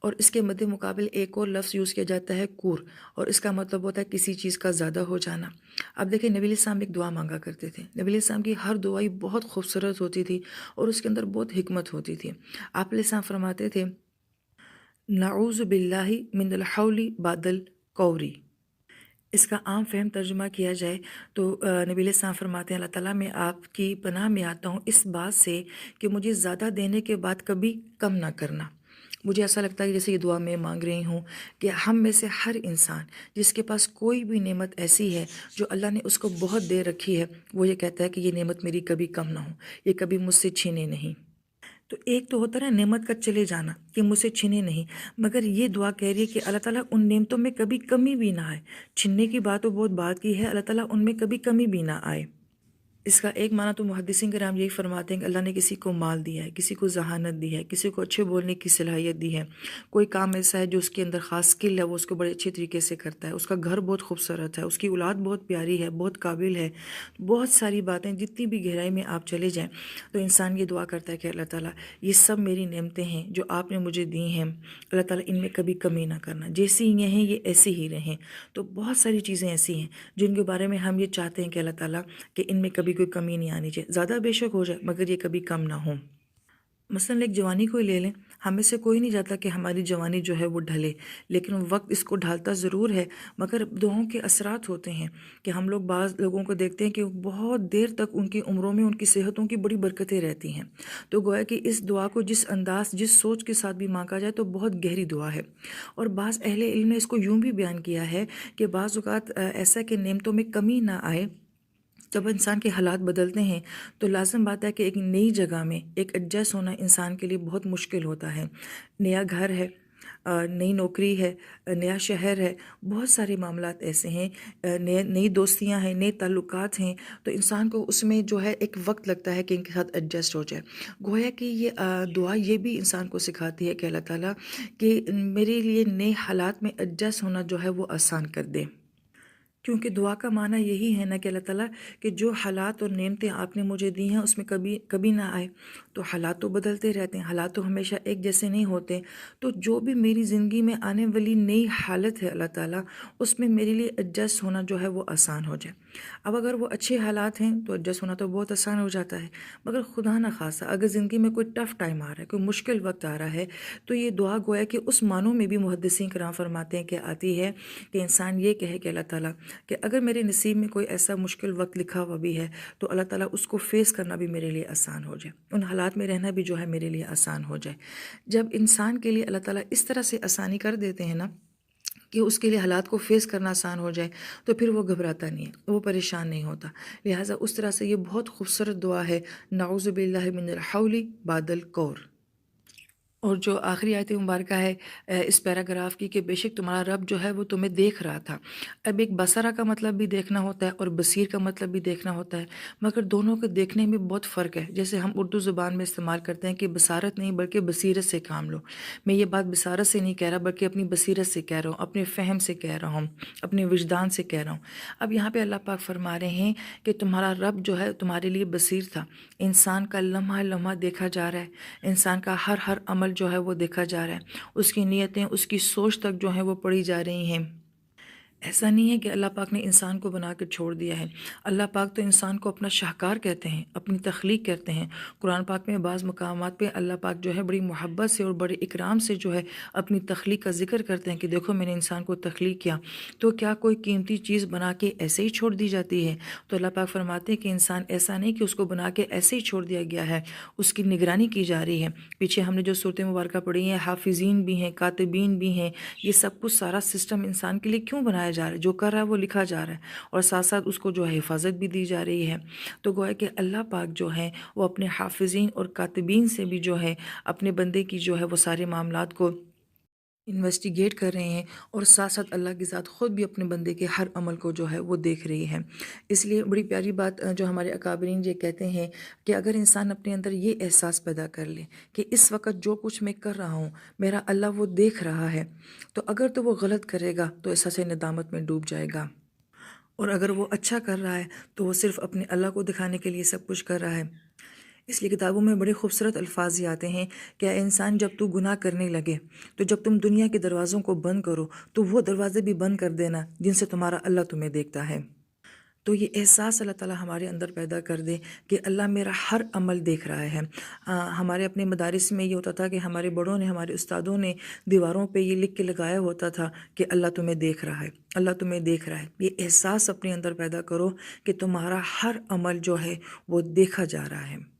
اور اس کے مد مقابل ایک اور لفظ یوز کیا جاتا ہے کور، اور اس کا مطلب ہوتا ہے کسی چیز کا زیادہ ہو جانا۔ اب دیکھیں نبی علیہ السلام ایک دعا مانگا کرتے تھے، نبی علیہ السلام کی ہر دعائی بہت خوبصورت ہوتی تھی اور اس کے اندر بہت حکمت ہوتی تھی۔ آپ علیہ السلام فرماتے تھے نعوذ باللہ من الحول بعد القوری۔ اس کا عام فہم ترجمہ کیا جائے تو نبی علیہ السلام فرماتے ہیں اللہ تعالیٰ میں آپ کی پناہ میں آتا ہوں اس بات سے کہ مجھے زیادہ دینے کے بعد کبھی کم نہ کرنا۔ مجھے ایسا لگتا ہے جیسے یہ دعا میں مانگ رہی ہوں کہ ہم میں سے ہر انسان جس کے پاس کوئی بھی نعمت ایسی ہے جو اللہ نے اس کو بہت دے رکھی ہے، وہ یہ کہتا ہے کہ یہ نعمت میری کبھی کم نہ ہو، یہ کبھی مجھ سے چھینے نہیں۔ تو ایک تو ہوتا ہے نا نعمت کا چلے جانا کہ مجھ سے چھنے نہیں، مگر یہ دعا کہہ رہی ہے کہ اللہ تعالیٰ ان نعمتوں میں کبھی کمی بھی نہ آئے۔ چھننے کی بات تو بہت بات کی ہے، اللہ تعالیٰ ان میں کبھی کمی بھی نہ آئے۔ اس کا ایک معنی تو محدثین کرام یہی فرماتے ہیں کہ اللہ نے کسی کو مال دیا ہے، کسی کو ذہانت دی ہے، کسی کو اچھے بولنے کی صلاحیت دی ہے، کوئی کام ایسا ہے جو اس کے اندر خاص سکل ہے، وہ اس کو بڑے اچھے طریقے سے کرتا ہے، اس کا گھر بہت خوبصورت ہے، اس کی اولاد بہت پیاری ہے، بہت قابل ہے، بہت ساری باتیں جتنی بھی گہرائی میں آپ چلے جائیں تو انسان یہ دعا کرتا ہے کہ اللہ تعالیٰ یہ سب میری نعمتیں ہیں جو آپ نے مجھے دی ہیں، اللہ تعالیٰ ان میں کبھی کمی نہ کرنا، جیسی یہ ہیں یہ ایسی ہی رہیں۔ تو بہت ساری چیزیں ایسی ہیں جن کے بارے میں ہم یہ چاہتے ہیں کہ اللہ تعالیٰ کہ ان میں کبھی کوئی کمی نہیں آنی چاہیے، زیادہ بے شک ہو جائے مگر یہ کبھی کم نہ ہو۔ مثلاً ایک جوانی کو ہی لے لیں، ہمیں سے کوئی نہیں چاہتا کہ ہماری جوانی جو ہے وہ ڈھلے، لیکن وقت اس کو ڈھالتا ضرور ہے، مگر دعاؤں کے اثرات ہوتے ہیں کہ ہم لوگ بعض لوگوں کو دیکھتے ہیں کہ بہت دیر تک ان کی عمروں میں ان کی صحتوں کی بڑی برکتیں رہتی ہیں۔ تو گویا کہ اس دعا کو جس انداز جس سوچ کے ساتھ بھی مانگا جائے تو بہت گہری دعا ہے۔ اور بعض اہل علم نے اس کو یوں بھی بیان کیا ہے کہ بعض اوقات ایسا کہ نعمتوں میں کمی نہ آئے، جب انسان کے حالات بدلتے ہیں تو لازم بات ہے کہ ایک نئی جگہ میں ایک ایڈجسٹ ہونا انسان کے لیے بہت مشکل ہوتا ہے۔ نیا گھر ہے، نئی نوکری ہے، نیا شہر ہے، بہت سارے معاملات ایسے ہیں، نئی دوستیاں ہیں، نئے تعلقات ہیں، تو انسان کو اس میں جو ہے ایک وقت لگتا ہے کہ ان کے ساتھ ایڈجسٹ ہو جائے۔ گویا کہ یہ دعا یہ بھی انسان کو سکھاتی ہے کہ اللہ تعالیٰ کہ میرے لیے نئے حالات میں ایڈجسٹ ہونا جو ہے وہ آسان کر دے، کیونکہ دعا کا معنی یہی ہے نا کہ اللہ تعالیٰ کہ جو حالات اور نعمتیں آپ نے مجھے دی ہیں اس میں کبھی کبھی نہ آئے۔ تو حالات تو بدلتے رہتے ہیں، حالات تو ہمیشہ ایک جیسے نہیں ہوتے، تو جو بھی میری زندگی میں آنے والی نئی حالت ہے اللہ تعالیٰ اس میں میرے لیے ایڈجسٹ ہونا جو ہے وہ آسان ہو جائے۔ اب اگر وہ اچھے حالات ہیں تو ایڈجسٹ ہونا تو بہت آسان ہو جاتا ہے، مگر خدا نہ خواستہ اگر زندگی میں کوئی ٹف ٹائم آ رہا ہے، کوئی مشکل وقت آ رہا ہے، تو یہ دعا گویا کہ اس معنوں میں بھی محدثین کرام فرماتے ہیں کہ آتی ہے کہ انسان یہ کہے کہ اللہ تعالیٰ کہ اگر میرے نصیب میں کوئی ایسا مشکل وقت لکھا ہوا بھی ہے تو اللہ تعالیٰ اس کو فیس کرنا بھی میرے لیے آسان ہو جائے، ان حالات میں رہنا بھی جو ہے میرے لیے آسان ہو جائے۔ جب انسان کے لیے اللہ تعالیٰ اس طرح سے آسانی کر دیتے ہیں نا کہ اس کے لیے حالات کو فیس کرنا آسان ہو جائے تو پھر وہ گھبراتا نہیں ہے، وہ پریشان نہیں ہوتا۔ لہٰذا اس طرح سے یہ بہت خوبصورت دعا ہے نعوذ باللہ من الحول بعد القور۔ اور جو آخری آیت مبارکہ ہے اس پیراگراف کی کہ بے شک تمہارا رب جو ہے وہ تمہیں دیکھ رہا تھا۔ اب ایک بصرہ کا مطلب بھی دیکھنا ہوتا ہے اور بصیر کا مطلب بھی دیکھنا ہوتا ہے، مگر دونوں کے دیکھنے میں بہت فرق ہے۔ جیسے ہم اردو زبان میں استعمال کرتے ہیں کہ بصارت نہیں بلکہ بصیرت سے کام لو، میں یہ بات بصارت سے نہیں کہہ رہا بلکہ اپنی بصیرت سے کہہ رہا ہوں، اپنے فہم سے کہہ رہا ہوں، اپنے وجدان سے کہہ رہا ہوں۔ اب یہاں پہ اللہ پاک فرما رہے ہیں کہ تمہارا رب جو ہے تمہارے لیے بصیر تھا، انسان کا لمحہ لمحہ دیکھا جا رہا ہے، انسان کا ہر ہر عمل جو ہے وہ دیکھا جا رہا ہے، اس کی نیتیں اس کی سوچ تک جو ہیں وہ پڑھی جا رہی ہیں۔ ایسا نہیں ہے کہ اللہ پاک نے انسان کو بنا کے چھوڑ دیا ہے، اللہ پاک تو انسان کو اپنا شاہکار کہتے ہیں، اپنی تخلیق کہتے ہیں۔ قرآن پاک میں بعض مقامات پہ اللہ پاک جو ہے بڑی محبت سے اور بڑے اکرام سے جو ہے اپنی تخلیق کا ذکر کرتے ہیں کہ دیکھو میں نے انسان کو تخلیق کیا، تو کیا کوئی قیمتی چیز بنا کے ایسے ہی چھوڑ دی جاتی ہے؟ تو اللہ پاک فرماتے ہیں کہ انسان ایسا نہیں کہ اس کو بنا کے ایسے ہی چھوڑ دیا گیا ہے، اس کی نگرانی کی جا رہی ہے۔ پیچھے ہم نے جو صورت مبارکہ پڑھی ہیں، حافظین بھی ہیں، کاتبین بھی ہیں، یہ سب کچھ سارا سسٹم انسان کے لیے کیوں بنایا جا رہا ہے؟ جو کر رہا ہے وہ لکھا جا رہا ہے اور ساتھ ساتھ اس کو جو ہے حفاظت بھی دی جا رہی ہے۔ تو گویا کہ اللہ پاک جو ہے وہ اپنے حافظین اور کاتبین سے بھی جو ہے اپنے بندے کی جو ہے وہ سارے معاملات کو انویسٹیگیٹ کر رہے ہیں، اور ساتھ ساتھ اللہ کی ذات خود بھی اپنے بندے کے ہر عمل کو جو ہے وہ دیکھ رہی ہے۔ اس لیے بڑی پیاری بات جو ہمارے اکابرین یہ کہتے ہیں کہ اگر انسان اپنے اندر یہ احساس پیدا کر لے کہ اس وقت جو کچھ میں کر رہا ہوں میرا اللہ وہ دیکھ رہا ہے، تو اگر تو وہ غلط کرے گا تو احساس ندامت میں ڈوب جائے گا، اور اگر وہ اچھا کر رہا ہے تو وہ صرف اپنے اللہ کو دکھانے کے لیے سب کچھ کر رہا ہے۔ اس لیے کتابوں میں بڑے خوبصورت الفاظ یہ آتے ہیں کہ اے انسان، جب تو گناہ کرنے لگے تو جب تم دنیا کے دروازوں کو بند کرو تو وہ دروازے بھی بند کر دینا جن سے تمہارا اللہ تمہیں دیکھتا ہے۔ تو یہ احساس اللہ تعالیٰ ہمارے اندر پیدا کر دے کہ اللہ میرا ہر عمل دیکھ رہا ہے۔ ہمارے اپنے مدارس میں یہ ہوتا تھا کہ ہمارے بڑوں نے، ہمارے استادوں نے دیواروں پہ یہ لکھ کے لگایا ہوتا تھا کہ اللہ تمہیں دیکھ رہا ہے، اللہ تمہیں دیکھ رہا ہے۔ یہ احساس اپنے اندر پیدا کرو کہ تمہارا ہر عمل جو ہے وہ دیکھا جا رہا ہے۔